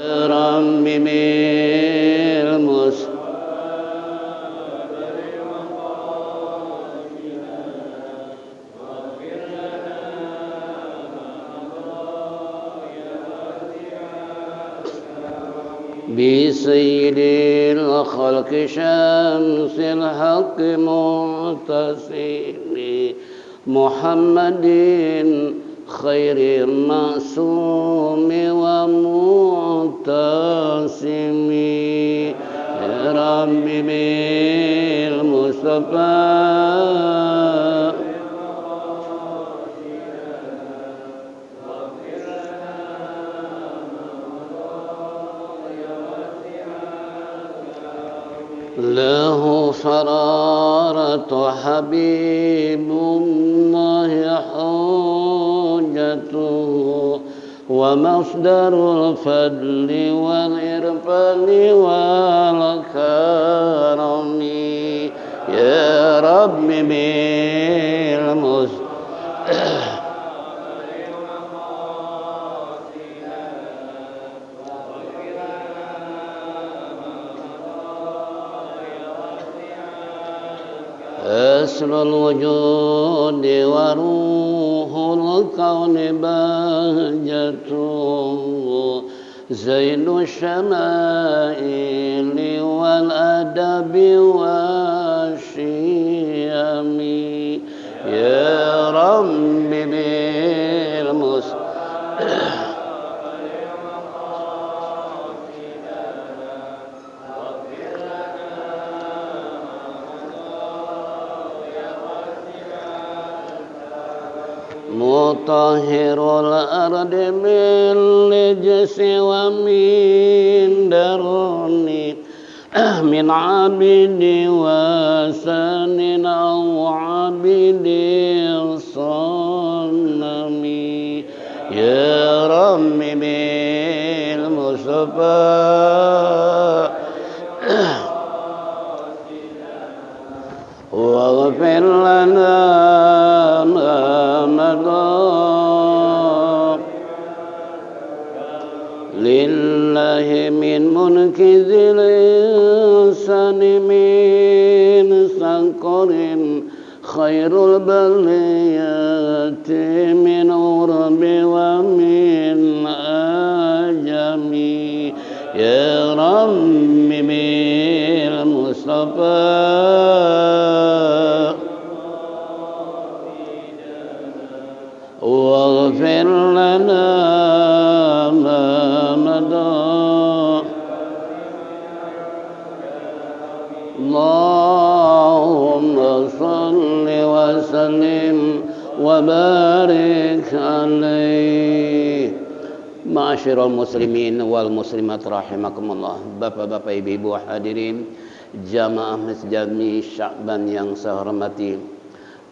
رمم المسلمين بسيد الخلق شمس الحق معتصم محمد خير المعصوم ومعتصم رب بالمصطفى له فرارة حبيب الله حجته ومصدر الفضل والإرفان والكرم يا رب بالمصطفى أسر الوجود وروح الكون بهجته زين الشمائل والأدب والشيم يا رب بالمصطفى مطهر الأرض بالنجس ومن درن من عبد وسن أو عبد صنم يا رب بالمصطفى واغفر لنا ما مضى لله من منكذ الإنسان من سكر خير البليات من عرب ومن أجم يا رب بالمصطفى واغفر لنا ما مضى اللهم صل وسلم وبارك عليه. Ma'asyiral muslimin wal muslimat rahimakumullah. Bapak-bapak, ibu-ibu hadirin jamaah Masjid Sya'ban yang saya hormati,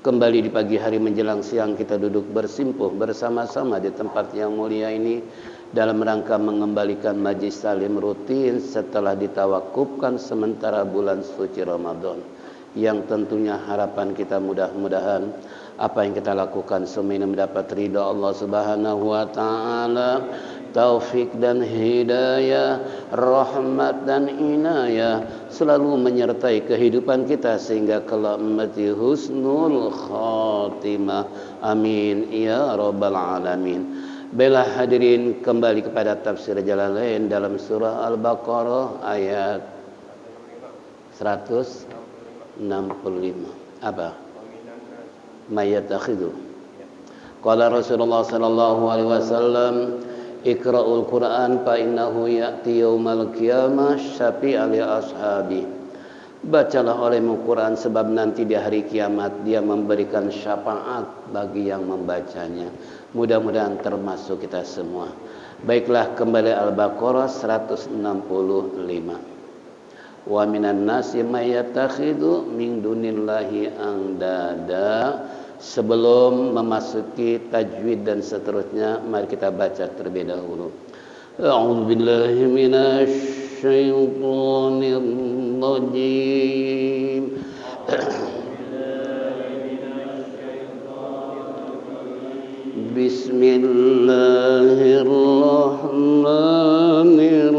kembali di pagi hari menjelang siang kita duduk bersimpuh bersama-sama di tempat yang mulia ini dalam rangka mengembalikan majlis salim rutin setelah ditawakufkan sementara bulan suci Ramadan, yang tentunya harapan kita mudah-mudahan apa yang kita lakukan semua ini mendapat ridha Allah Subhanahu wa taala, taufik dan hidayah, rahmat dan inayah selalu menyertai kehidupan kita sehingga kelak mati husnul khatimah. Amin ya rabbal alamin. Baiklah hadirin, kembali kepada tafsir Jalalain dalam surah Al-Baqarah ayat 165. Apa? Mayatakhidhu. Qala Rasulullah sallallahu alaihi wasallam, Iqra'ul Qur'an fa innahu ya'ti yaumal qiyamah syafi'an li ashabi. Bacalah olehmu Quran sebab nanti di hari kiamat dia memberikan syafaat bagi yang membacanya. Mudah-mudahan termasuk kita semua. Baiklah, kembali Al-Baqarah 165. Wa minan nasi may yattakhidhu min dunillahi andada. Sebelum memasuki tajwid dan seterusnya, mari kita baca terlebih dahulu. A'udzu billahi minasy syaithanir rajim. Bismillahirrahmanirrahim.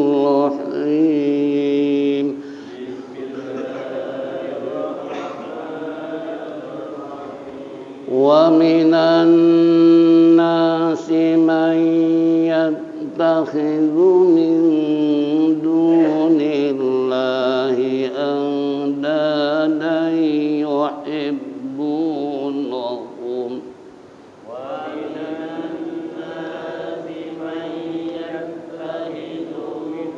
من دون الله أندادا يحبونهم ومن الناس من يتخذ من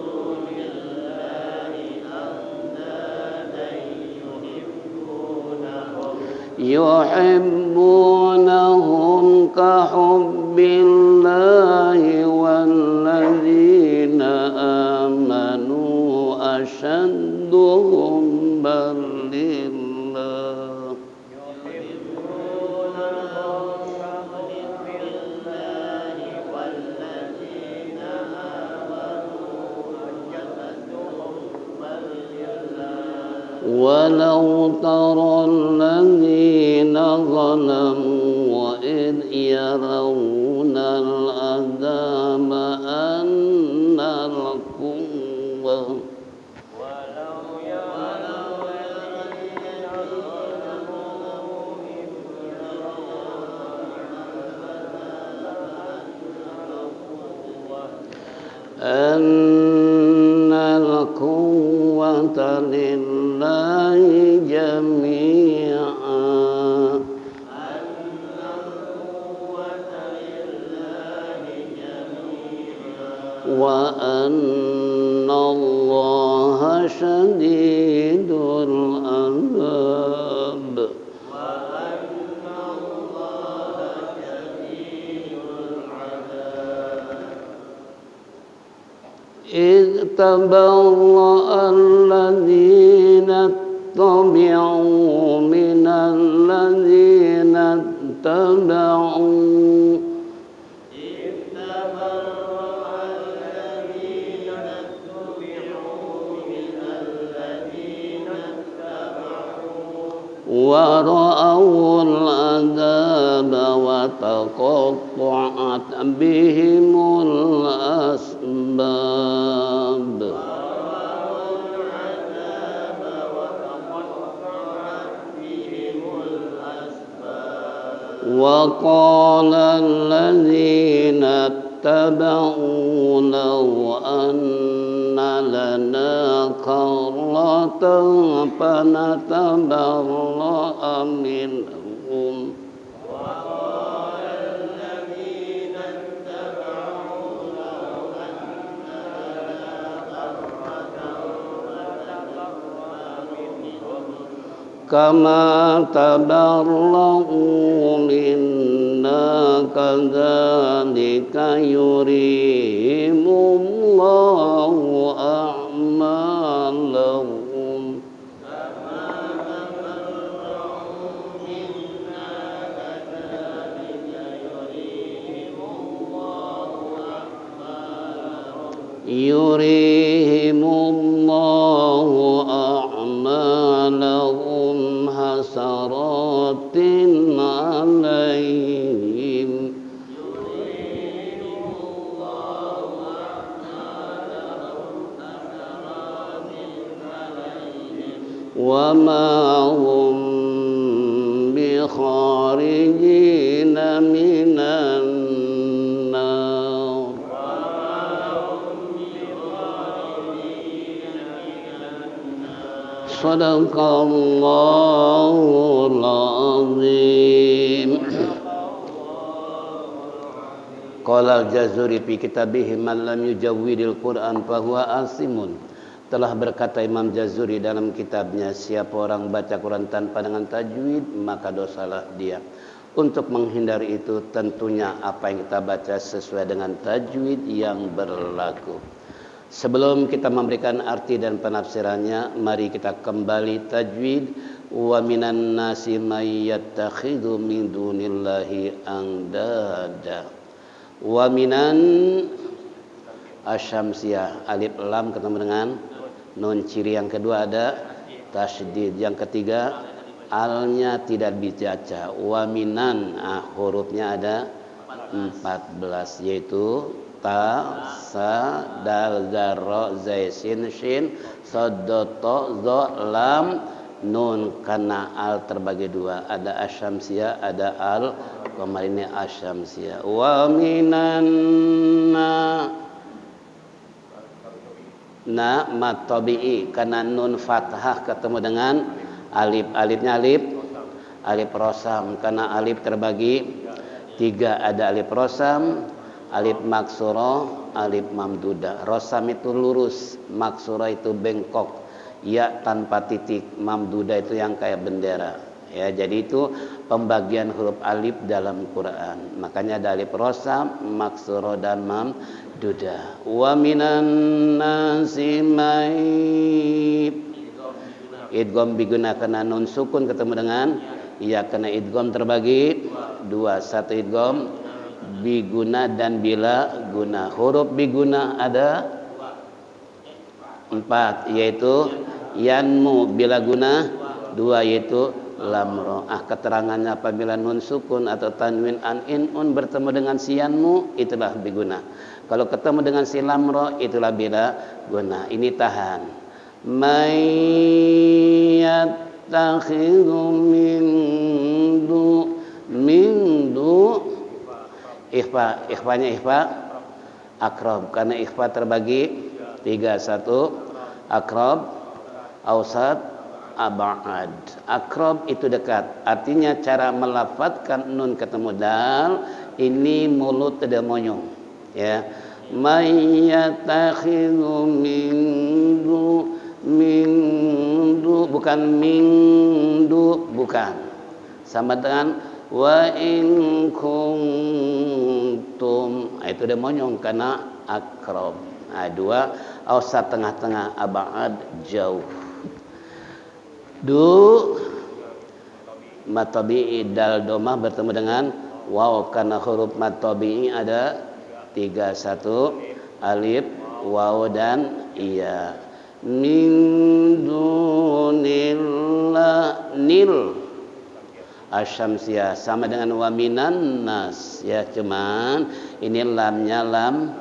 دون الله أندادا يحبونهم كحب الله والذين آمنوا أشد حبا لله ولو ترى الذين ظلموا إذ يرون العذاب أن القوة أن القوة لله جميعا وأن الله شديد العذاب إذ تبرأ الذين اتبعوا من الذين اتبعوا ورأوا العذاب وتقطعت بهم الأسباب وقال الذين اتبعوا لو أن لنا كرة فنتبرأ منهم وقال الذين اتبعوا لو أن لنا كرة فنتبرأ منهم كما تبرأوا منا كذلك يريهم الله أعمالهم يريهم الله أعمالهم حسرات عليهم وما هم بخارجين من النار صدق الله العظيم. Qala al-Jazuri fi kitabih man lam yujawwidil Qur'an fahuwa asimun. Telah berkata Imam Jazuri dalam kitabnya, siapa orang baca Quran tanpa dengan tajwid maka dosalah dia. Untuk menghindari itu tentunya apa yang kita baca sesuai dengan tajwid yang berlaku. Sebelum kita memberikan arti dan penafsirannya, mari kita kembali tajwid. Wa minan nasi may yattakhidhu min dunillahi andada. Wa minan asyamsiyah, alif lam ketemu dengan nun, ciri yang kedua ada tasydid, yang ketiga alnya tidak dibaca. Wa minan, hurufnya ada 14, yaitu ta, sa, dal, za, ra, zai, sin, shin, sad, ta, za, lam, nun. Karena al terbagi dua, ada asyamsiyah, ada al Kemarin ini asyamsiyah. Wa minan na mad tabi'i, karena nun fathah ketemu dengan alif. Alifnya alif rosam, karena alif terbagi 3, ada alif rosam, alif maksurah, alif mamdudah. Rosam itu lurus, maksurah itu bengkok, ya tanpa titik, mamdudah itu yang kayak bendera. Ya, jadi itu pembagian huruf alif dalam Quran. Makanya ada alif rosam, maksurah dan mamdudah. Wa minan nasi may idgham biguna, karena nun sukun ketemu dengan ya, kena idgham terbagi 2. Satu idgham biguna dan bila guna. Huruf biguna ada 4, yaitu yanmu, bila guna 2, yaitu lamro. Keterangannya apabila nun sukun atau tanwin an in un bertemu dengan si yanmu, itulah biguna. Kalau ketemu dengan si lamro, itulah bila guna. Ini tahan. May yattakhidhu min du ikhfanya akrab, karena ikhfa terbagi 3. 1 akrab, ausat, ab'ad. Akrab itu dekat, artinya cara melafadzkan nun ketemu dal ini mulut tidak monyong, ya. May yattakhidhu min du bukan mindu, bukan. Sama dengan wa in kuntum, itu udah monyong karena akrab. 2 ausat tengah-tengah, ab'ad jauh. Du mad tabi'i dal domah bertemu dengan waw, karena huruf mad tabi'i ada 3. 1 alif, waw dan iya. Min dunillah, nil asyamsiyah sama dengan wa minan nas, ya, cuman ini lamnya lam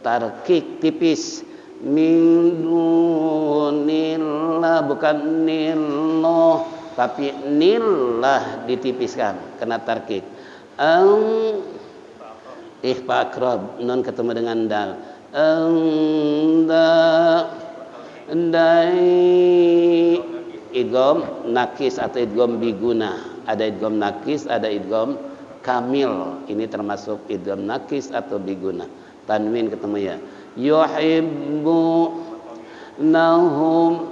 tarkik tipis. Min dunillah bukan nillah, tapi nillah ditipiskan kena tarkik. Ikhfa akrab, nun ketemu dengan dal. Dai idgham nakis atau idgham biguna. Ada idgham nakis, ada idgham kamil. Ini termasuk idgham nakis atau biguna. Tanwin ketemu ya. Yuhibbu nahum,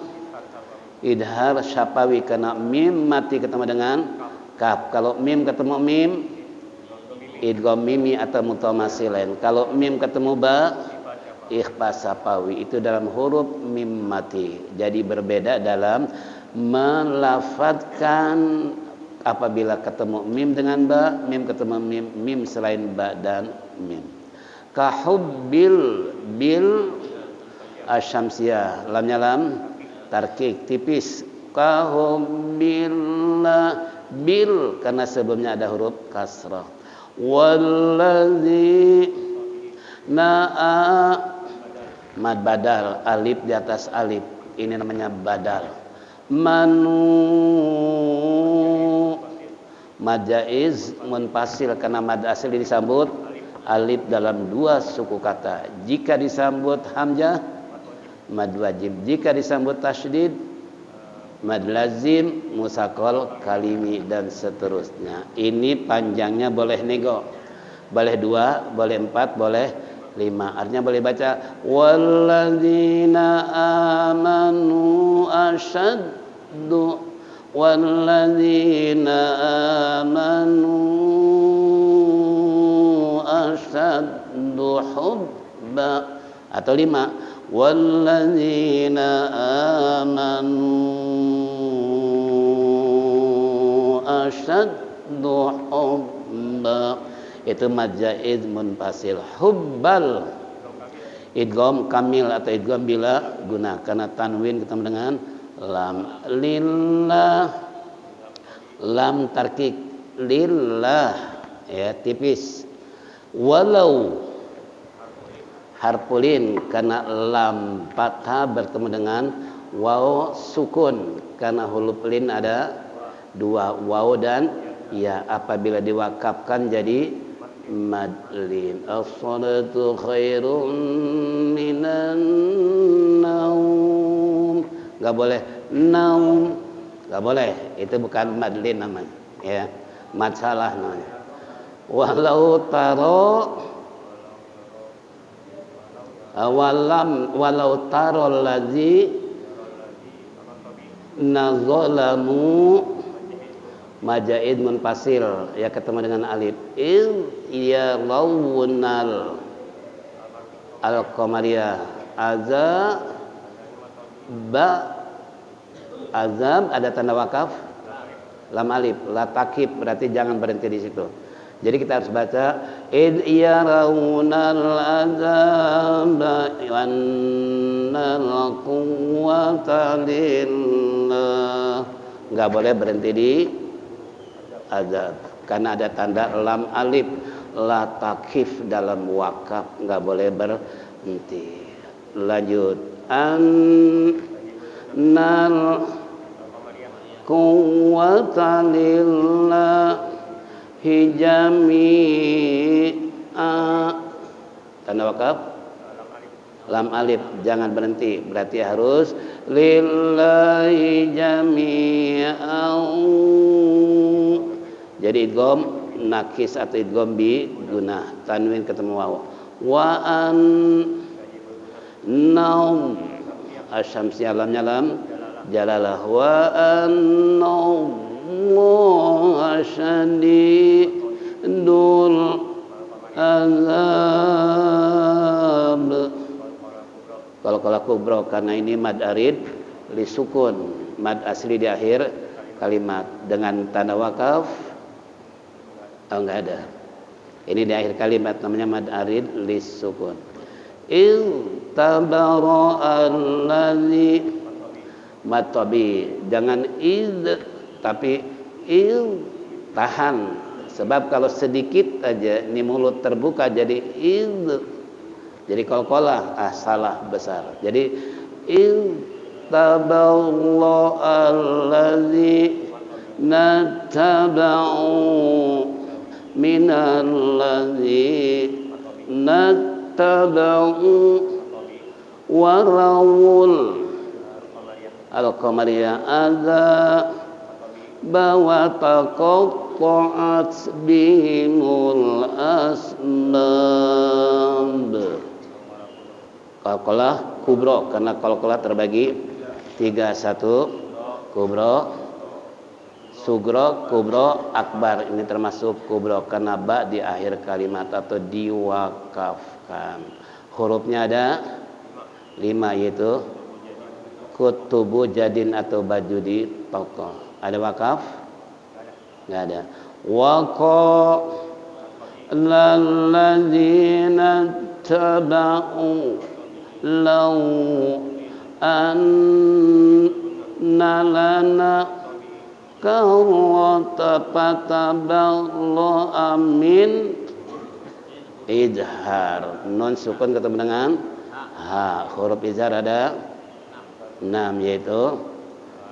idhar syafawi, karena mim mati ketemu dengan kaf. Kalau mim ketemu mim, idgham mimi atau mutamasilain. Kalau mim ketemu ba, ikhfa syafawi. Itu dalam huruf mim mati. Jadi berbeda dalam melafadzkan apabila ketemu mim dengan ba, mim ketemu mim, mim selain ba dan mim. Kahubbil bil asyamsiyah, lamnya lam tarkik tipis. Kahubbillah bil, karena sebelumnya ada huruf kasrah. Wallazi na'a mad badal, alif di atas alif, ini namanya badal. Manu mad jaiz munfasil, karena mad asli disambut alif dalam 2 suku kata. Jika disambut hamzah mad wajib, jika disambut tasydid mad lazim, musaqal kalimi, dan seterusnya. Ini panjangnya boleh nego, boleh 2, boleh 4, boleh 5. Artinya boleh baca walladzina amanu asyaddu, walladzina amanu asyaddu hubba, atau 5 walladzina amanu asyaddu hubba, itu mad jaiz munfasil. Hubbal idgham kamil atau idgham bila guna, karena tanwin ketemu dengan lam. Lillah lam tarkik, lillah, ya, tipis. Walau harpulin, karena lam fathah bertemu dengan waw sukun, karena huruf lin ada 2, waw dan Ya, apabila diwakafkan jadi madlin. As-salatu khairum minan naum. Enggak boleh naum. Enggak boleh. Itu bukan madlin namanya. Ya. Mad salah namanya. Walau taro allazi nazalamu majaid munfasil ya ketemu dengan alif ya lawnal al-qamariyah azab ada tanda wakaf lam alif la takib berarti jangan berhenti di situ. Jadi kita harus baca id yarawnal azab wannal quwwata lillah. Enggak boleh berhenti di azab karena ada tanda lam alif la takif dalam wakaf, enggak boleh berhenti. Lanjut nal quwwata lillah hijami tanda wakaf lam alif jangan berhenti berarti harus lillahi jami'an. Jadi idgham nakis atau idgham bi gunah tanwin ketemu waw wa an naum asyamsi alamnya lam jalalah wa an naum asyadidul azab. Kalau kubro karena ini mad arid li sukun mad asli di akhir kalimat dengan tanda wakaf enggak ada. Ini di akhir kalimat namanya mad arid li sukun. Tabara allazi matabi jangan tapi tahan sebab kalau sedikit aja ini mulut terbuka jadi jadi qalqalah salah besar. Jadi taballahu allazi nattaba'u minallazi nattaba'u warawul al-qamariyah adza bawa taqatta'at bihimul asbab. Qalqalah kubro karena qalqalah terbagi 3 1 kubro sugro kubro akbar ini termasuk kubro karena ba di akhir kalimat atau diwakafkan. Hurufnya ada 5 yaitu kutubu jadin atau baju di toko. Ada wakaf? Enggak ada. Waqa lalladzina taba'u law anna lana karata fataballahu amin izhar nun sukun ketemu dengan ha huruf izhar ada 6 yaitu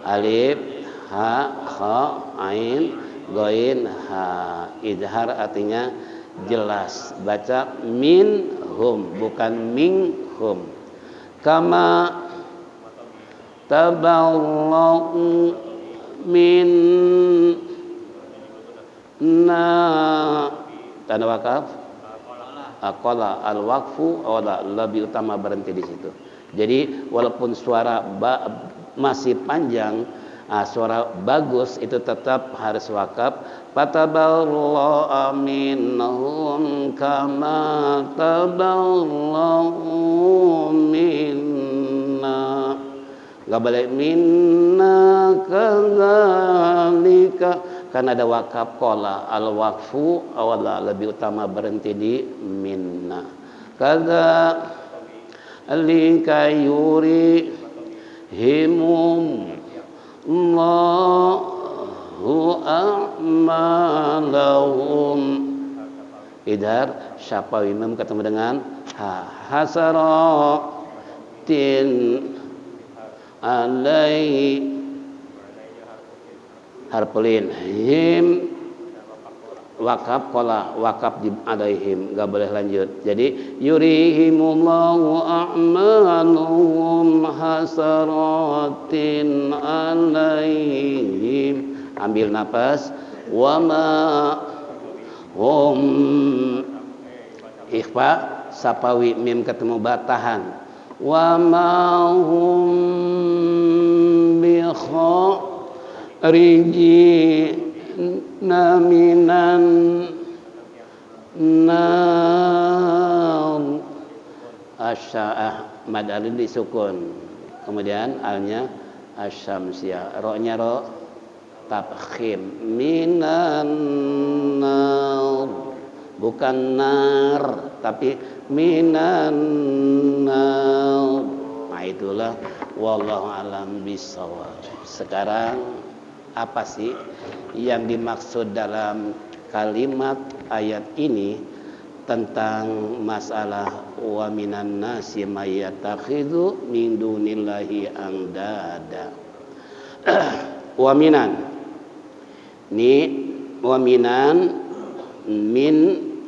alif ha kha ain ghain ha. Izhar artinya jelas baca minhum bukan minhum. Kama taballahu minna tanda wakaf aqala al waqfu wala lebih utama berhenti di situ. Jadi walaupun suara masih panjang suara bagus itu tetap harus wakaf. Fataballahu minhum kama taballahu minna. Enggak boleh minna kadzalika karena ada wakaf qala al waqfu awala lebih utama berhenti di minna. Kadzalika yuri himum Allahu a'malahum. Idhar syafawi mim ketemu dengan ha hasaratin alaihi harpulin him wakaf alaihim, enggak boleh lanjut. Jadi yurihimullahu a'maluhum hasaratin alaihim. Ambil napas. Wa ma hum ikhfa sapawi mim ketemu ba tahan. Wa ma hum bi minan nar. Asya'ah mad alif disukun, kemudian alnya asyamsiyah, ro-nya ro tafkhim, minan nar, bukan nar tapi minan nar. Nah itulah wallahu alam bisawab. Sekarang apa sih yang dimaksud dalam kalimat ayat ini tentang masalah wa minan nasi may yattakhidhu min dunillahi andada. Wa minan ini wa minan, min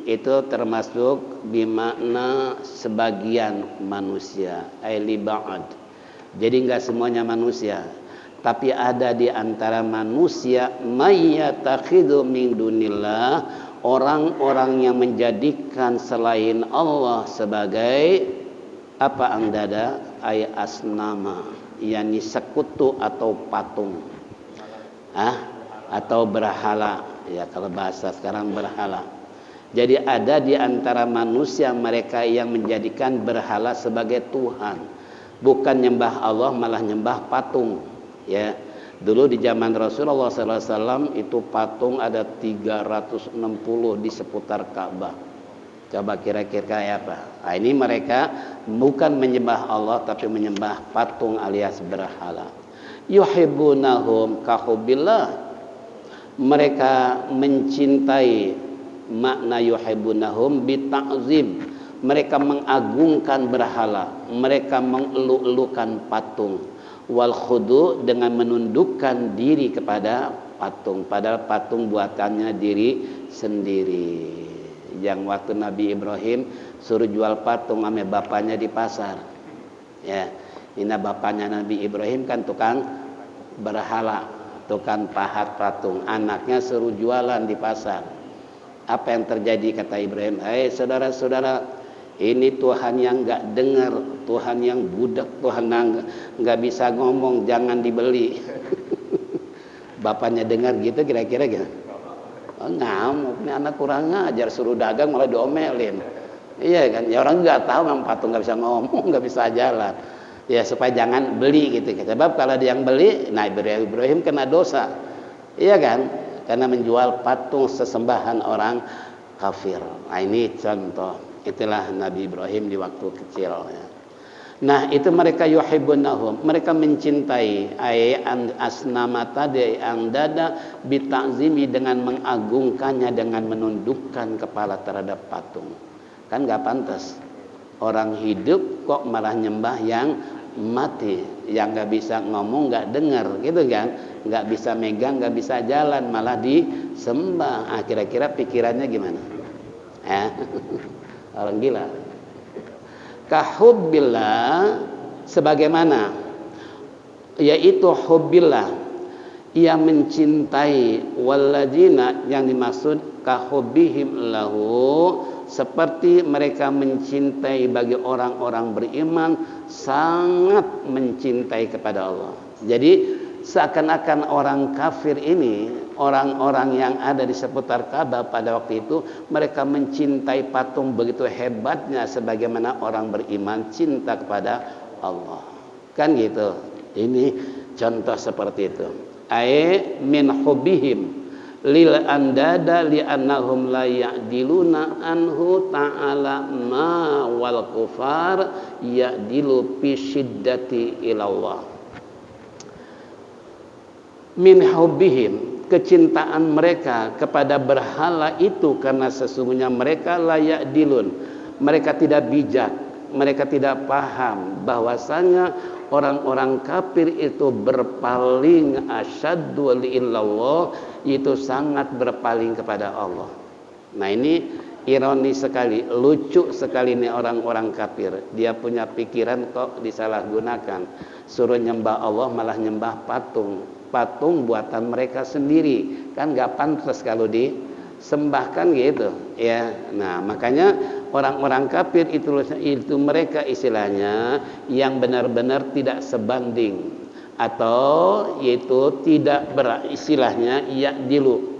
itu termasuk bimakna sebagian manusia, ai li ba'd. Jadi enggak semuanya manusia, tapi ada di antara manusia may yattakhidhu min dunillah, orang-orang yang menjadikan selain Allah sebagai apa andada, ay asnama, yakni sekutu atau patung, atau berhala. Ya kalau bahasa sekarang berhala. Jadi ada di antara manusia mereka yang menjadikan berhala sebagai Tuhan, bukan nyembah Allah malah nyembah patung. Ya, dulu di zaman Rasulullah SAW itu patung ada 360 di seputar Ka'bah. Coba kira-kira kayak apa? Nah, ini mereka bukan menyembah Allah tapi menyembah patung alias berhala. Yuhibbunahum kahubbillah. Mereka mencintai, makna yuhibbunahum bita'zim. Mereka mengagungkan berhala, mereka mengeluk-elukan patung. Wal khudu, dengan menundukkan diri kepada patung, padahal patung buatannya diri sendiri. Yang waktu Nabi Ibrahim suruh jual patung sama bapaknya di pasar. Ya, ini bapaknya Nabi Ibrahim kan tukang berhala, tukang pahat patung. Anaknya suruh jualan di pasar. Apa yang terjadi kata Ibrahim? Hai saudara-saudara, ini Tuhan yang enggak dengar, Tuhan yang budak, Tuhan yang enggak bisa ngomong, jangan dibeli. Bapaknya dengar gitu kira-kira gitu. Oh, ngamuk, ini anak kurang ngajar, suruh dagang malah diomelin. Iya kan? Ya orang enggak tahu memang patung enggak bisa ngomong, enggak bisa jalan. Ya supaya jangan beli gitu. Sebab kalau dia yang beli, nah Ibrahim kena dosa. Iya kan? Karena menjual patung sesembahan orang kafir. Nah ini contoh. Itulah Nabi Ibrahim di waktu kecil ya. Nah itu mereka yuhibbunahum, mereka mencintai asnama tadi andada bita'zimi, dengan mengagungkannya, dengan menundukkan kepala terhadap patung. Kan gak pantas orang hidup kok malah nyembah yang mati, yang gak bisa ngomong, gak dengar gitu kan, gak bisa megang, gak bisa jalan, malah disembah. Kira-kira pikirannya gimana? Orang gila. Kahubbillah, sebagaimana yaitu hubbillah, ia mencintai, walladzina, yang dimaksud kahubbihim lahu, seperti mereka mencintai bagi orang-orang beriman, sangat mencintai kepada Allah. Jadi seakan-akan orang kafir ini, orang-orang yang ada di seputar Ka'bah pada waktu itu, mereka mencintai patung begitu hebatnya sebagaimana orang beriman cinta kepada Allah. Kan gitu. Ini contoh seperti itu. Ai min hubbihim lil andada li annahum la ya'diluna anhu ta'ala ma wal kufar ya'dilu fi syiddati ilallah. Min hubbihim, kecintaan mereka kepada berhala itu karena sesungguhnya mereka layak dilun, mereka tidak bijak, mereka tidak paham bahwasanya orang-orang kafir itu berpaling asyaddu liillallah, itu sangat berpaling kepada Allah. Nah ini ironis sekali, lucu sekali nih orang-orang kafir. Dia punya pikiran kok disalahgunakan. Suruh nyembah Allah malah nyembah patung. Patung buatan mereka sendiri. Kan gak pantas kalau disembahkan gitu. Ya, nah makanya orang-orang kafir itu mereka istilahnya yang benar-benar tidak sebanding atau yaitu tidak beristilahnya ya dilu.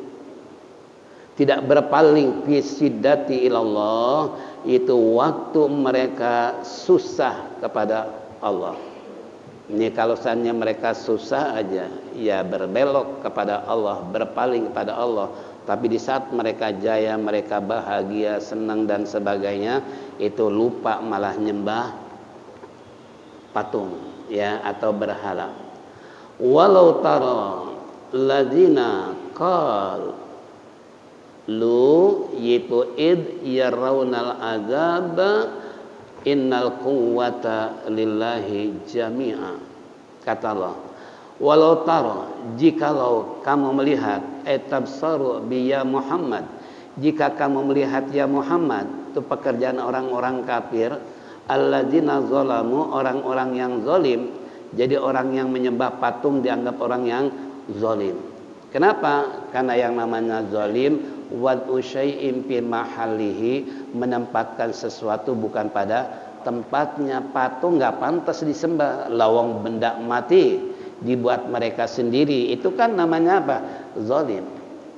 Tidak berpaling fi siddati ilallah, itu waktu mereka susah kepada Allah. Ini kalau seandainya mereka susah aja, ya berbelok kepada Allah, berpaling kepada Allah. Tapi di saat mereka jaya, mereka bahagia, senang dan sebagainya, itu lupa malah nyembah patung, ya, atau berhala. Walau tara ladzina qal lu yitu id yarawnal azab innal quwwata lillahi jami'a. Kata Allah, walau tara, jikalau kamu melihat, tabsaru bi ya Muhammad, jika kamu melihat ya Muhammad, itu pekerjaan orang-orang kafir, alladzina zalamu, orang-orang yang zalim. Jadi orang yang menyembah patung dianggap orang yang zalim. Kenapa? Karena yang namanya zalim wad'u syai'in fi mahallihi, menempatkan sesuatu bukan pada tempatnya. Patung enggak pantas disembah, lawang benda mati dibuat mereka sendiri. Itu kan namanya apa? Zalim.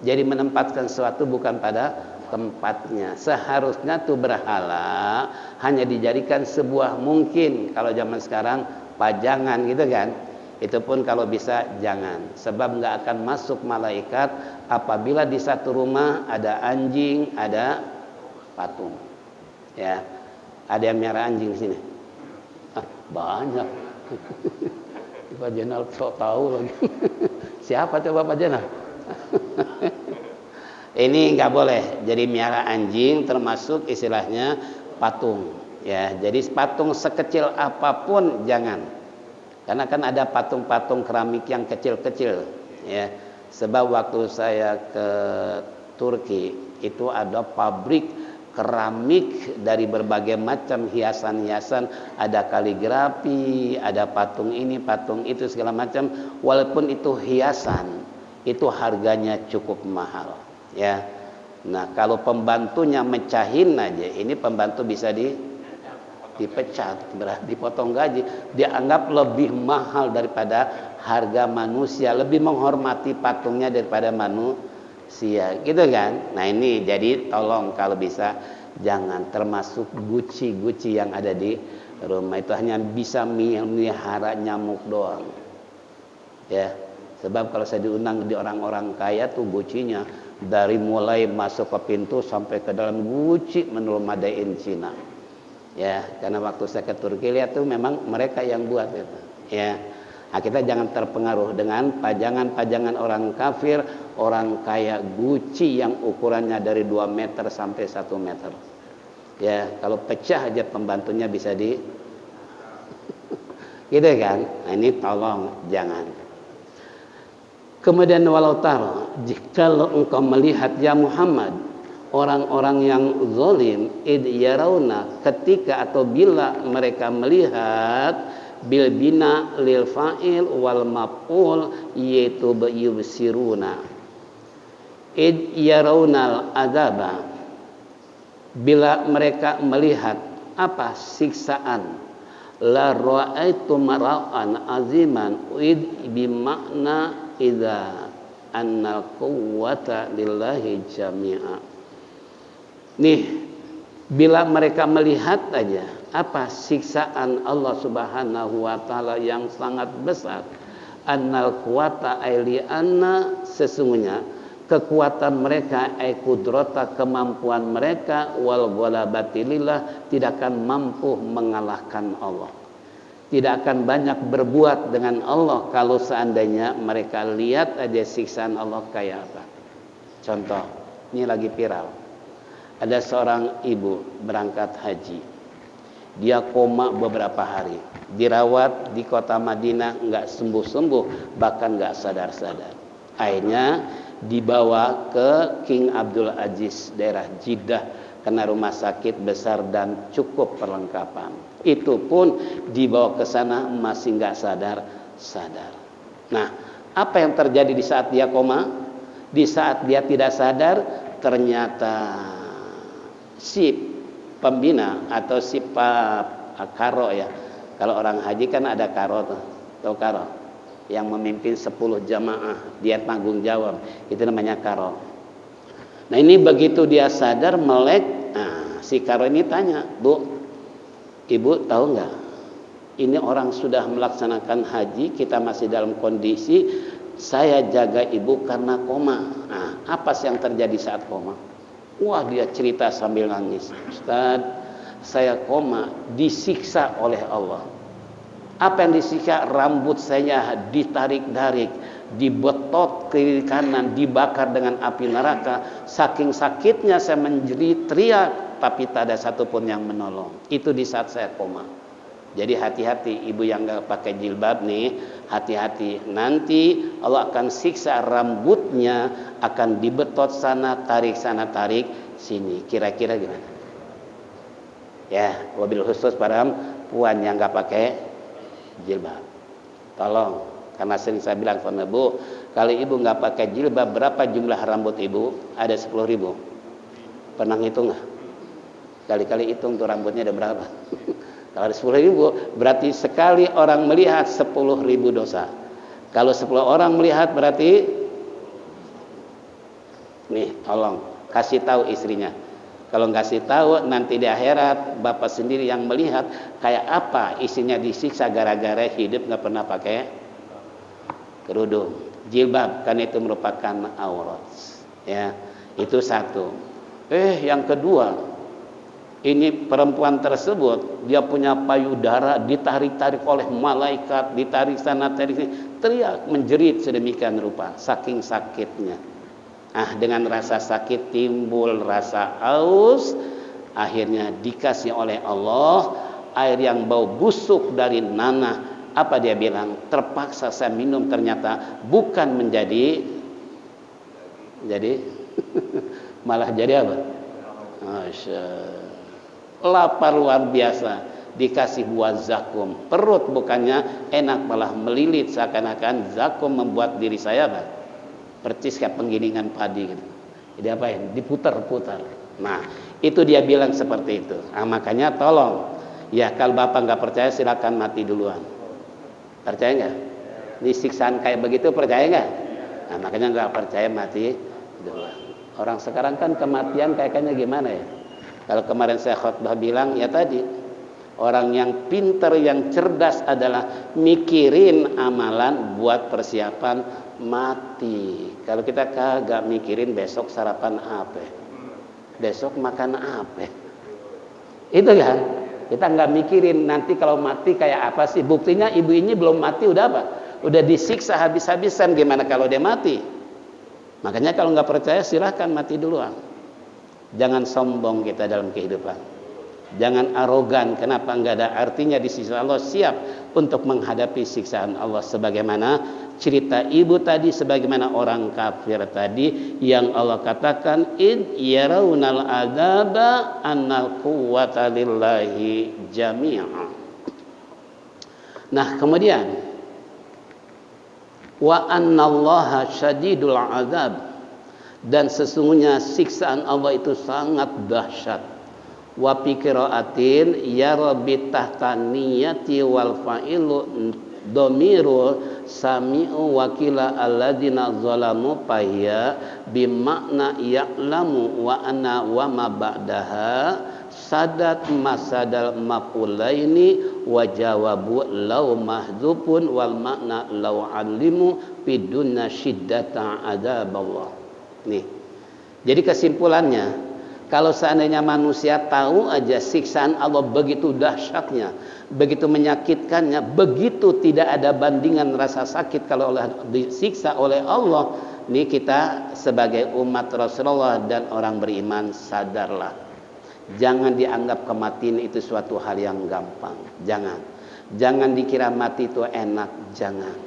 Jadi menempatkan sesuatu bukan pada tempatnya. Seharusnya tuh berhala hanya dijadikan sebuah, mungkin kalau zaman sekarang pajangan gitu kan. Itu pun kalau bisa jangan, sebab nggak akan masuk malaikat apabila di satu rumah ada anjing, ada patung. Ya, ada yang merah anjing di sini. Banyak. Pak Jenal sok tahu lagi. Siapa coba Pak Jenal? Ini nggak boleh. Jadi miara anjing termasuk istilahnya patung. Ya, jadi patung sekecil apapun jangan. Karena kan ada patung-patung keramik yang kecil-kecil, ya. Sebab waktu saya ke Turki itu ada pabrik keramik dari berbagai macam hiasan-hiasan, ada kaligrafi, ada patung ini, patung itu segala macam. Walaupun itu hiasan, itu harganya cukup mahal, ya. Nah, kalau pembantunya mecahin aja, ini pembantu bisa dipecat, dipotong gaji, dianggap lebih mahal daripada harga manusia, lebih menghormati patungnya daripada manusia, gitu kan? Nah ini jadi tolong kalau bisa jangan, termasuk guci-guci yang ada di rumah itu hanya bisa melihara nyamuk doang, ya. Sebab kalau saya diundang di orang-orang kaya tuh gucinya dari mulai masuk ke pintu sampai ke dalam guci menurut made in Cina. Ya, karena waktu saya ke Turki lihat tuh memang mereka yang buat itu. Ya. Nah, kita jangan terpengaruh dengan pajangan-pajangan orang kafir, orang kaya Gucci yang ukurannya dari 2 meter sampai 1 meter. Ya, kalau pecah aja pembantunya bisa gitu kan? Nah, ini tolong jangan. Kemudian walau tara, jikalau engkau melihat ya Muhammad, orang-orang yang zalim id yarawna, ketika atau bila mereka melihat, bil bina lil fa'il wal maf'ul, yaitu yubsiruna. Id yarawnal azaba, bila mereka melihat apa? Siksaan. La ra'aitu mara'an aziman, id bimakna idza annal quwwata lillahi jami'a. Nih, bila mereka melihat aja apa siksaan Allah Subhanahu wa taala yang sangat besar, annal quwata aili anna, sesungguhnya kekuatan mereka, ai kudrata, kemampuan mereka, wal ghalabati lillah, tidak akan mampu mengalahkan Allah. Tidak akan banyak berbuat dengan Allah kalau seandainya mereka lihat aja siksaan Allah kayak apa. Contoh, ini lagi viral. Ada seorang ibu berangkat haji. Dia koma beberapa hari. Dirawat di kota Madinah, enggak sembuh-sembuh, bahkan enggak sadar-sadar. Akhirnya dibawa ke King Abdul Aziz daerah Jeddah karena rumah sakit besar dan cukup perlengkapan. Itu pun dibawa ke sana masih nggak sadar. Nah, apa yang terjadi di saat dia koma? Di saat dia tidak sadar, ternyata si pembina atau si karo ya. Kalau orang haji kan ada karo tuh. Tahu karo? Yang memimpin 10 jamaah, dia tanggung jawab. Itu namanya karo. Nah, ini begitu dia sadar melek, nah, si karo ini tanya, "Bu, Ibu tahu nggak? Ini orang sudah melaksanakan haji, kita masih dalam kondisi saya jaga ibu karena koma. Nah, apa sih yang terjadi saat koma?" Wah, dia cerita sambil nangis. "Ustaz, saya koma disiksa oleh Allah." Apa yang disiksa? Rambut saya ditarik-tarik, dibetot kiri kanan, dibakar dengan api neraka. Saking sakitnya saya menjerit teriak, tapi tak ada satupun yang menolong. Itu di saat saya koma. Jadi hati-hati ibu yang nggak pakai jilbab nih, hati-hati. Nanti Allah akan siksa, rambutnya akan dibetot sana, tarik sini. Kira-kira gimana? Ya, wabil khusus para puan yang nggak pakai jilbab. Tolong, karena sering saya bilang sama ibu, kalau ibu nggak pakai jilbab, berapa jumlah rambut ibu? Ada 10.000. Pernah ngitung nggak? Kali-kali hitung tuh rambutnya ada berapa? Kalau ada 10.000, berarti sekali orang melihat 10.000 dosa. Kalau 10 orang melihat berarti, nih tolong kasih tahu istrinya. Kalau nggak kasih tahu, nanti di akhirat bapak sendiri yang melihat kayak apa istrinya disiksa gara-gara hidup nggak pernah pakai kerudung, jilbab, kan itu merupakan aurat. Ya, itu satu. Yang kedua. Ini perempuan tersebut, dia punya payudara ditarik-tarik oleh malaikat, ditarik sana, tarik sini, teriak, menjerit sedemikian rupa, saking sakitnya. Dengan rasa sakit timbul rasa haus, akhirnya dikasih oleh Allah air yang bau busuk dari nanah. Apa dia bilang? Terpaksa saya minum, ternyata bukan menjadi malah jadi apa? Masya Allah. Lapar luar biasa, dikasih buah zakum, perut bukannya enak malah melilit, seakan-akan zakum membuat diri saya percis kayak penggilingan padi gitu. Jadi apa ya? Diputar-putar. Nah, itu dia bilang seperti itu. Makanya tolong ya, kalau bapak nggak percaya silakan mati duluan. Percaya nggak? Ini siksaan kayak begitu percaya nggak? Makanya nggak percaya mati duluan. Orang sekarang kan kematian kayaknya gimana ya? Kalau kemarin saya khutbah bilang, ya tadi, orang yang pintar, yang cerdas adalah mikirin amalan buat persiapan mati. Kalau kita kagak mikirin besok sarapan apa, besok makan apa, itu kan, kita nggak mikirin nanti kalau mati kayak apa sih. Buktinya ibu ini belum mati udah apa? Udah disiksa habis-habisan, gimana kalau dia mati? Makanya kalau nggak percaya silahkan mati duluan. Jangan sombong kita dalam kehidupan. Jangan arogan. Kenapa enggak ada artinya di sisi Allah, siap untuk menghadapi siksaan Allah. Sebagaimana cerita ibu tadi, sebagaimana orang kafir tadi yang Allah katakan id yarawnal adzaba annal quwwata lillahi jami'a. Nah, kemudian wa annallaha syadidul adzab, dan sesungguhnya siksaan Allah itu sangat dahsyat. Wa fi qiraatin ya rabbi tahta niyati wal fa'ilu dhamiru sami'u wakila alladzina zalamu fahiya bimakna ya'lamu wa anna wa ma ba'daha sadat masadal maf'ulaini wa jawabu law mahdzufun wal makna law alimu bidunna syiddata adzaballah. Nih, jadi kesimpulannya, kalau seandainya manusia tahu aja siksaan Allah begitu dahsyatnya, begitu menyakitkannya, begitu tidak ada bandingan rasa sakit kalau disiksa oleh Allah, nih kita sebagai umat Rasulullah dan orang beriman sadarlah. Jangan dianggap kematian itu suatu hal yang gampang. Jangan dikira mati itu enak. Jangan.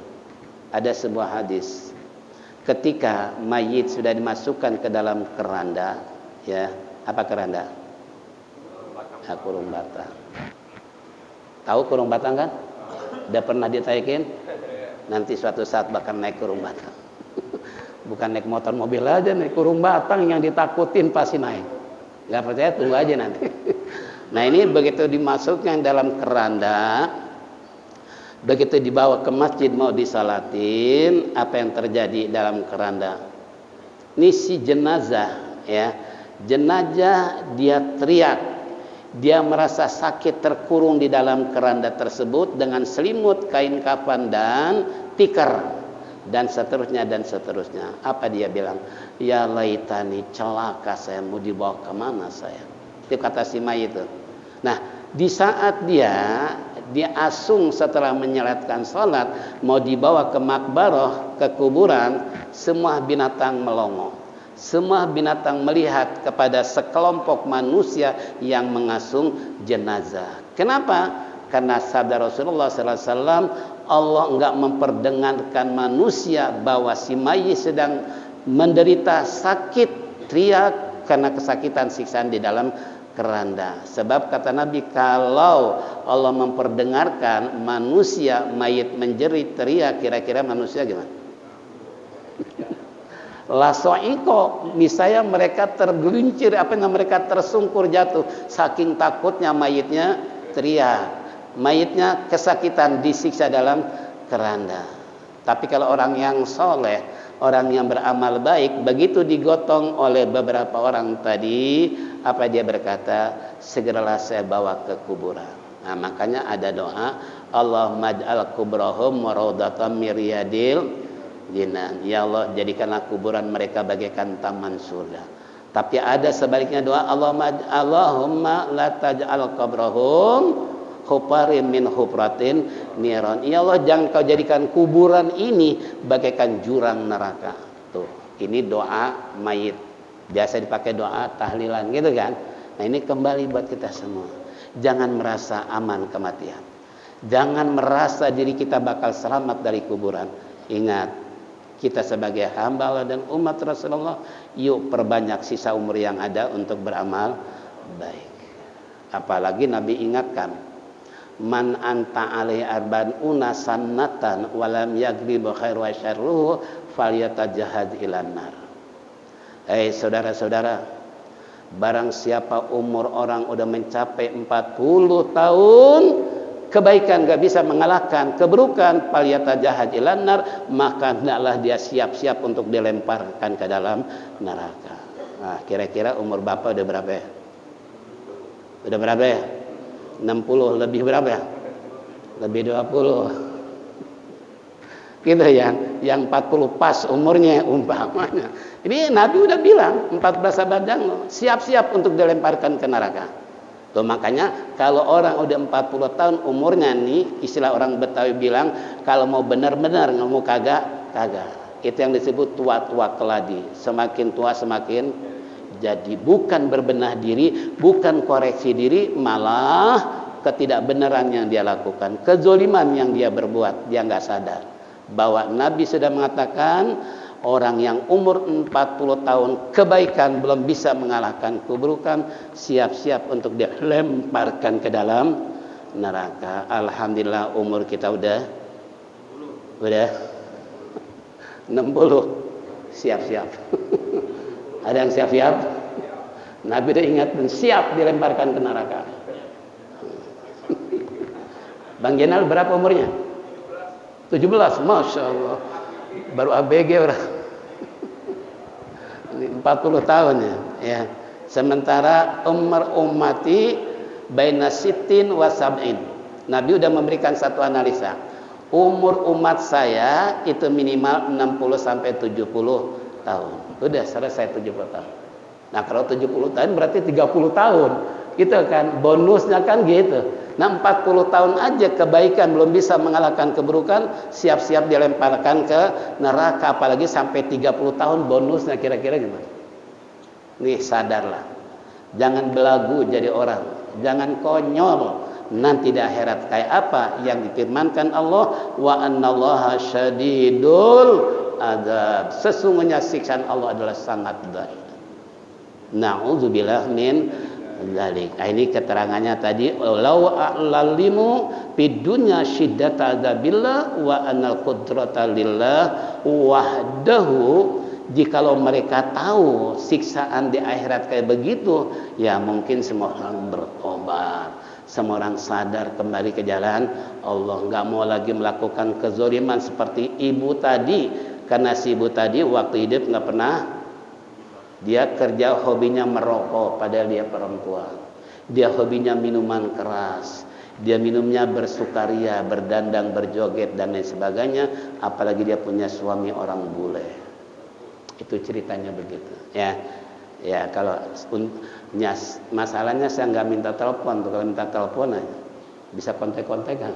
Ada sebuah hadis. ketika mayit sudah dimasukkan ke dalam keranda, ya, apa keranda? Nah, kurung batang. Tahu kurung batang kan? Udah pernah ditaikin? Nanti suatu saat bakal naik kurung batang. Bukan naik motor mobil aja, naik kurung batang yang ditakutin pasti naik. Gak percaya, tunggu aja nanti. Nah, ini begitu dimasukkan dalam keranda, begitu dibawa ke masjid mau disalatin, apa yang terjadi dalam keranda? Ini si jenazah, ya, jenazah dia teriak, dia merasa sakit terkurung di dalam keranda tersebut dengan selimut, kain kafan dan tikar dan seterusnya dan seterusnya. Apa dia bilang? Ya laitani, celaka saya, mau dibawa kemana saya? Itu kata si mayit itu. Nah, di saat dia asung setelah menyalatkan salat mau dibawa ke makbarah, ke kuburan, semua binatang melongo. Semua binatang melihat kepada sekelompok manusia yang mengasung jenazah. Kenapa? Karena sabda Rasulullah SAW, Allah enggak memperdengarkan manusia bahwa si mayit sedang menderita sakit, teriak karena kesakitan siksaan di dalam keranda. Sebab kata Nabi, kalau Allah memperdengarkan manusia mayit menjerit teriak, kira-kira manusia gimana? Lasoiko, misalnya mereka tergelincir, mereka tersungkur jatuh saking takutnya mayitnya teriak, mayitnya kesakitan disiksa dalam keranda. Tapi kalau orang yang soleh, orang yang beramal baik, begitu digotong oleh beberapa orang tadi, apa dia berkata? Segeralah saya bawa ke kuburan. Nah, makanya ada doa, Allahumma ij'al kubrahum raudhatan min riyadil jinan. Ya Allah, jadikanlah kuburan mereka bagaikan taman surga. Tapi ada sebaliknya doa, Allahumma la taj'al qabrahum hufarin min hufratin niran. Ya Allah, jangan kau jadikan kuburan ini bagaikan jurang neraka. Tuh, ini doa mayit. Biasa dipakai doa tahlilan gitu kan. Nah, ini kembali buat kita semua. Jangan merasa aman kematian. Jangan merasa diri kita bakal selamat dari kuburan. Ingat, kita sebagai hamba Allah dan umat Rasulullah, yuk perbanyak sisa umur yang ada untuk beramal baik. Apalagi Nabi ingatkan, man anta alaihi arban unasannatan walam yagrib khairu wa syarruhu falyatajahad ilan nar. Saudara-saudara, barang siapa umur orang udah mencapai 40 tahun, kebaikan gak bisa mengalahkan keburukan, falyatajahad ilan nar, maka hendaklah dia siap-siap untuk dilemparkan ke dalam neraka. Nah, kira-kira umur Bapak udah berapa ya? Udah berapa ya? 60 lebih berapa ya? Lebih 20. Gitu ya, yang 40 pas umurnya umpamanya. Ini Nabi udah bilang 14 abad yang siap-siap untuk dilemparkan ke neraka. Tuh, makanya kalau orang udah 40 tahun umurnya nih, istilah orang Betawi bilang, kalau mau benar-benar, nggak mau kagak. Itu yang disebut tua-tua keladi. Semakin tua semakin jadi. Bukan berbenah diri, bukan koreksi diri, malah ketidakbenaran yang dia lakukan, kezoliman yang dia berbuat, dia nggak sadar bahwa Nabi sudah mengatakan orang yang umur 40 tahun kebaikan belum bisa mengalahkan keburukan, siap-siap untuk dilemparkan ke dalam neraka. Alhamdulillah umur kita udah 60. Siap-siap. Ada yang siap-siap? Nabi udah ingatkan, siap dilemparkan ke neraka. Bang Jenal berapa umurnya? 17. Masya Allah. Baru ABG orang. 40 tahun ya. Sementara umur ummati baina sittin wa sab'in. Nabi udah memberikan satu analisa. Umur umat saya itu minimal 60 sampai 70 tahun. Udah selesai 70 tahun. Nah, kalau 70 tahun berarti 30 tahun. Gitu kan, bonusnya kan gitu. Nah, 40 tahun aja kebaikan belum bisa mengalahkan keburukan, siap-siap dilemparkan ke neraka, apalagi sampai 30 tahun bonusnya, kira-kira gimana? Nih, sadarlah. Jangan belagu jadi orang, jangan konyol. Nanti di akhirat kayak apa yang difirmankan Allah, wa annallaha syadidul adzab. Sesungguhnya siksaan Allah adalah sangat berat. Na'udzubillah min dzalik. Ini keterangannya tadi, lau a'lalimu fid dunya syiddata adzabillah wa anal qudrata lillah wahdahu. Jikalau mereka tahu siksaan di akhirat kayak begitu, ya mungkin semua orang bertobat, semua orang sadar kembali ke jalan Allah, nggak mau lagi melakukan kezaliman seperti ibu tadi. Karena si ibu tadi waktu hidup nggak pernah, dia kerja hobinya merokok padahal dia perempuan, dia hobinya minuman keras, dia minumnya bersukaria, berdandang, berjoget dan lain sebagainya, apalagi dia punya suami orang bule. Itu ceritanya begitu ya. Ya kalau masalahnya saya nggak minta telepon tuh, kalau minta telepon aja bisa kontak-kontakan.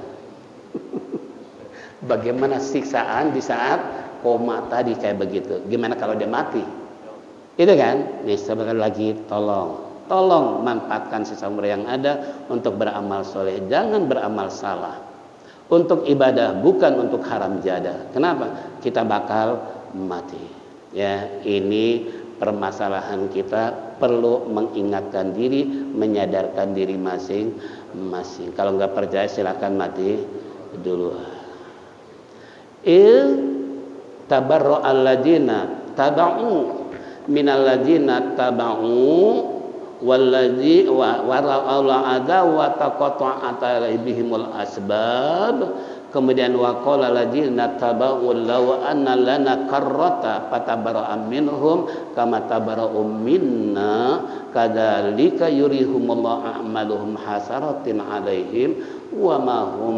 Bagaimana siksaan di saat koma tadi kayak begitu, gimana kalau dia mati, itu kan. Nih sebentar lagi tolong manfaatkan sisa umur yang ada untuk beramal soleh, jangan beramal salah, untuk ibadah bukan untuk haram jadah. Kenapa? Kita bakal mati. Ya, ini permasalahan kita perlu mengingatkan diri, menyadarkan diri masing-masing. Kalau nggak percaya silakan mati dulu. Tabarra alladina taba'u minal ladina taba'u walladzi wa ra'al ada wa taqatta'at alaihimul asbab. Kemudian waqala ladina taba'u law anna lana karrata fatabara'u minhum kama tabara'u minna kadzalika yurihumullahu a'maluhum hasaratin 'alaihim wa ma hum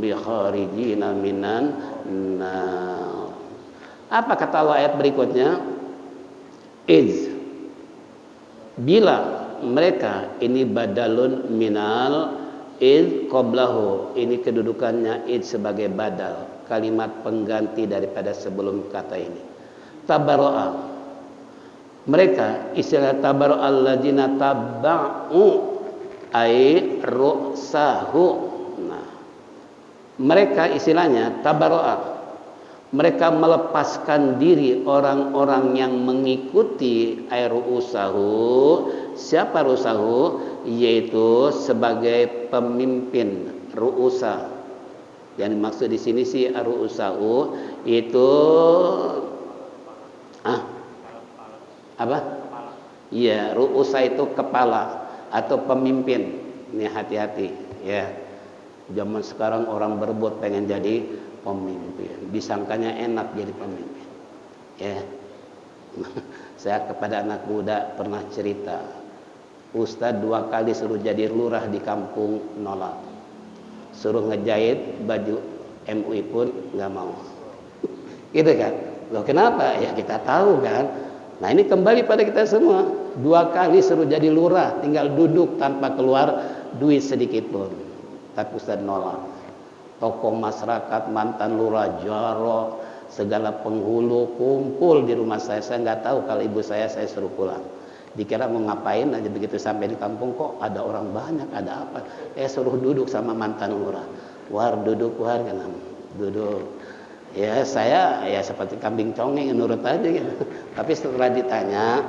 bikharijina minan nar. Apa kata Allah ayat berikutnya? Bila mereka, ini badalun minal qablahu, ini kedudukannya sebagai badal, kalimat pengganti daripada sebelum kata ini. Tabarra'a, mereka, istilah tabarra'a alladzina taba'u ai ru'sahu. Nah, mereka istilahnya tabarra'a, mereka melepaskan diri orang-orang yang mengikuti ai ru'sahu. Siapa ru'sahu? Yaitu sebagai pemimpin ru'usa. Yang dimaksud di sini si ru'usau itu apa? Iya, ru'usa itu kepala atau pemimpin. Ini hati-hati ya. Zaman sekarang orang berebut pengen jadi pemimpin, disangkanya enak jadi pemimpin. Ya. Saya kepada anak muda pernah cerita, Ustadz 2 kali suruh jadi lurah di kampung nolak, suruh ngejahit baju MUI pun nggak mau. Gitu kan? Loh kenapa? Ya kita tahu kan. Nah ini kembali pada kita semua. 2 kali suruh jadi lurah, tinggal duduk tanpa keluar duit sedikit pun. Tapi Ustadz nolak. Tokoh masyarakat, mantan lurah, jaro, segala penghulu kumpul di rumah saya. Saya nggak tahu kalau ibu saya suruh pulang. Dikira mau ngapain aja, begitu sampai di kampung kok ada orang banyak, ada apa? Suruh duduk sama mantan lurah. Duduk kan. Duduk. Ya saya ya seperti kambing congeng nurut aja gitu. Tapi setelah ditanya,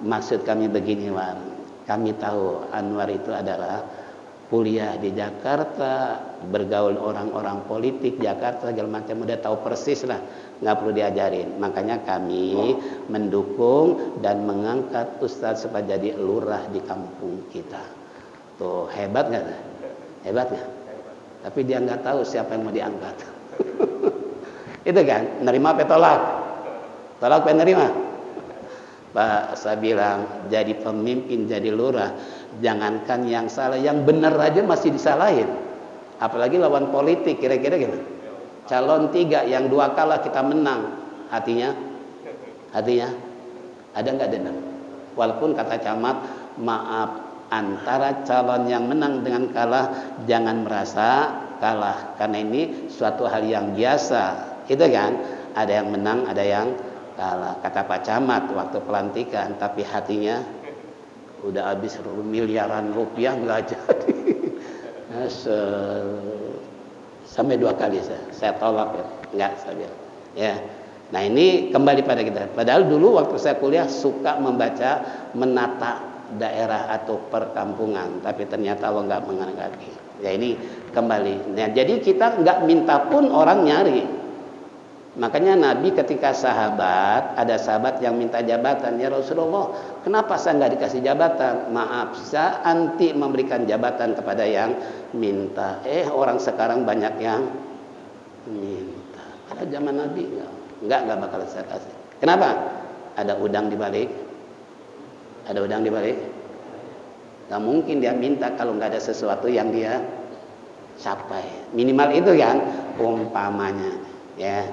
maksud kami begini War. Kami tahu Anwar itu adalah kuliah di Jakarta, bergaul orang-orang politik Jakarta segala macam, udah tahu persis lah, nggak perlu diajarin. Makanya kami mendukung dan mengangkat Ustadz supaya jadi lurah di kampung kita. Tuh hebat nggak? Hebat nggak? Tapi dia nggak tahu siapa yang mau diangkat. Itu kan, nerima apa tolak? Tolak apa nerima? Pak, saya bilang jadi pemimpin, jadi lurah, jangankan yang salah, yang benar aja masih disalahin. Apalagi lawan politik, kira-kira gimana? Calon 3, yang 2 kalah kita menang. Hatinya ada nggak dendam? Walaupun kata camat, maaf, antara calon yang menang dengan kalah jangan merasa kalah, karena ini suatu hal yang biasa. Itu kan, ada yang menang, ada yang kalah. Kata Pak Camat waktu pelantikan, tapi hatinya udah habis miliaran rupiah nggak jadi. Sampai 2 kali saya tolak ya, nggak saya bilang. Ya, Nah ini kembali pada kita. Padahal dulu waktu saya kuliah suka membaca menata daerah atau perkampungan, tapi ternyata Allah nggak menghendaki. Ya ini kembali. Nah, jadi kita nggak minta pun orang nyari. Makanya Nabi ketika ada sahabat yang minta jabatan, ya Rasulullah, kenapa saya nggak dikasih jabatan? Maaf, saya anti memberikan jabatan kepada yang minta. Orang sekarang banyak yang minta. Pada zaman Nabi nggak bakal saya kasih. Kenapa? Ada udang di balik. Ada udang di balik. Nggak mungkin dia minta kalau nggak ada sesuatu yang dia capai. Minimal itu kan umpamanya, ya.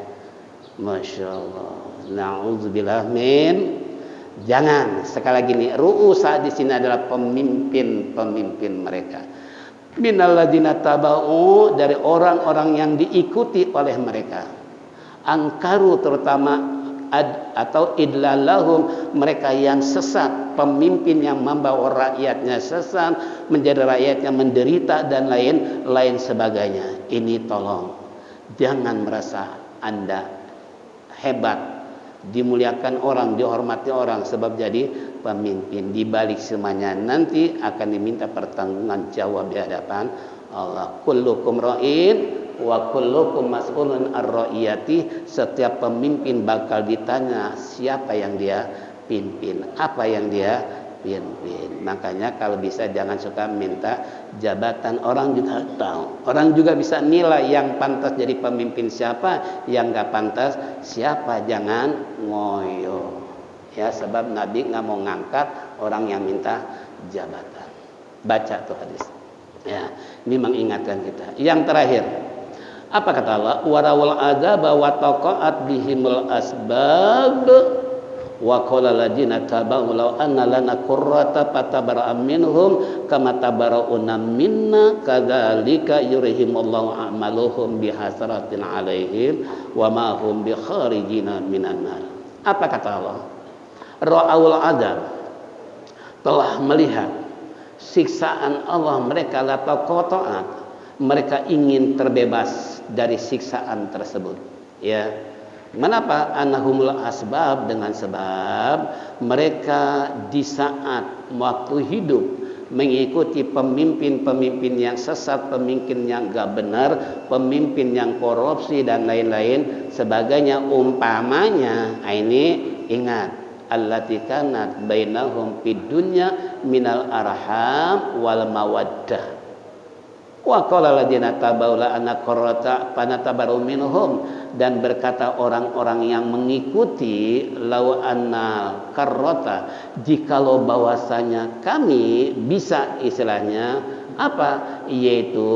Masya Allah. Na'udzubillah min. Jangan sekali lagi nih. Ru'usa di sini adalah pemimpin mereka. Minalladzina taba'u, dari orang-orang yang diikuti oleh mereka. Angkaru terutama atau idlalahum, mereka yang sesat, pemimpin yang membawa rakyatnya sesat, menjadi rakyatnya menderita dan lain sebagainya. Ini tolong jangan merasa Anda hebat, dimuliakan orang, dihormati orang sebab jadi pemimpin. Di balik semuanya nanti akan diminta pertanggungan jawab di hadapan Allah. Kullukum ra'in wa kullukum mas'ulun ar-ra'iyati. Setiap pemimpin bakal ditanya siapa yang dia pimpin, apa yang dia pimpin. Makanya kalau bisa jangan suka minta jabatan. Orang juga tahu, orang juga bisa nilai yang pantas jadi pemimpin siapa, yang gak pantas siapa. Jangan ngoyo, ya, sebab Nabi nggak mau ngangkat orang yang minta jabatan. Baca tuh hadis, ya, ini mengingatkan kita. Yang terakhir, apa kata Allah? Warawal adzaba wa taqa'at bihimul asbab wa qala alladziina tabaa'u law anna lana qurrata fatabara'a minhum kama tabara'una minna kadzalika yurihimullahu a'maluhum bihasratin 'alaihim wa ma hum bikharijina minan nar. Apa kata Allah? Ra'aul adzab, telah melihat siksaan Allah, mereka la taqa'at, mereka ingin terbebas dari siksaan tersebut, ya. Menapa? Anahumul asbab, dengan sebab mereka di saat waktu hidup mengikuti pemimpin-pemimpin yang sesat, pemimpin yang gak benar, pemimpin yang korupsi dan lain-lain sebagainya. Umpamanya, ini ingat, allati kanat bainahum fid dunya minal arham wal mawaddah. Wa qala alladziina tabau la anna qarrata panatabaru minhum, dan berkata orang-orang yang mengikuti, law anna qarrata, jikalau bahwasanya kami bisa, istilahnya apa, yaitu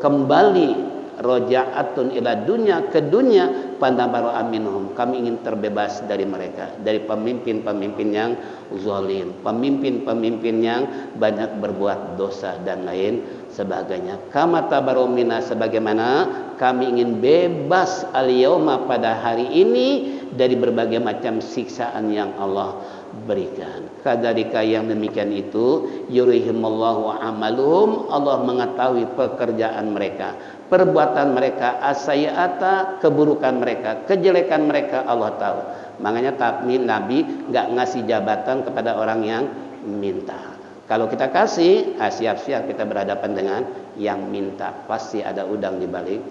kembali rojaatun ila dunya, ke dunia, pantabaru aminhum, kami ingin terbebas dari mereka, dari pemimpin-pemimpin yang zalim, pemimpin-pemimpin yang banyak berbuat dosa dan lain sebagainya. Kama tabaru minna, sebagaimana kami ingin bebas al-yauma, pada hari ini, dari berbagai macam siksaan yang Allah berikan. Kadzalika, yang demikian itu, yurihimullahu amaluhum, Allah mengetahui pekerjaan mereka, perbuatan mereka, asayata, keburukan mereka, kejelekan mereka, Allah tahu. Makanya Nabi nggak ngasih jabatan kepada orang yang minta. Kalau kita kasih, siap-siap kita berhadapan dengan yang minta. Pasti ada udang di balik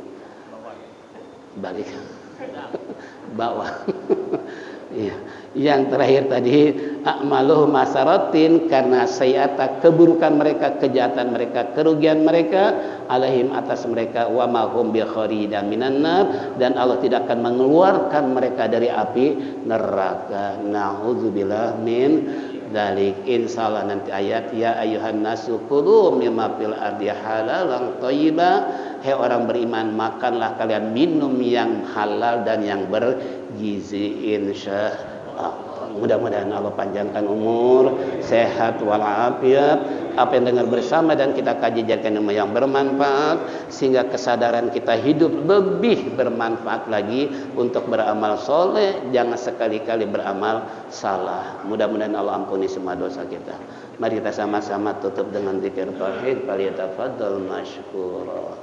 bawah. Ya. Yang terakhir tadi, a'maluhum masaratin, karena sayata, keburukan mereka, kejahatan mereka, kerugian mereka, alaihim, atas mereka, wa ma hum bi kharijan minan nar, dan Allah tidak akan mengeluarkan mereka dari api neraka. Na'udzubillah min dzalik. Insyaallah nanti ayat, ya ayyuhan nasu kulu mimma fil ardi halalan thayyiba, hai orang beriman, makanlah kalian minum yang halal dan yang bergizi, insyaallah. Mudah-mudahan Allah panjangkan umur, sehat walafiat. Apa yang dengar bersama dan kita kaji jadikan ilmu yang bermanfaat, sehingga kesadaran kita hidup lebih bermanfaat lagi untuk beramal soleh. Jangan sekali-kali beramal salah. Mudah-mudahan Allah ampuni semua dosa kita. Mari kita sama-sama tutup dengan zikir tauhid. Falyatafaddal mashkura.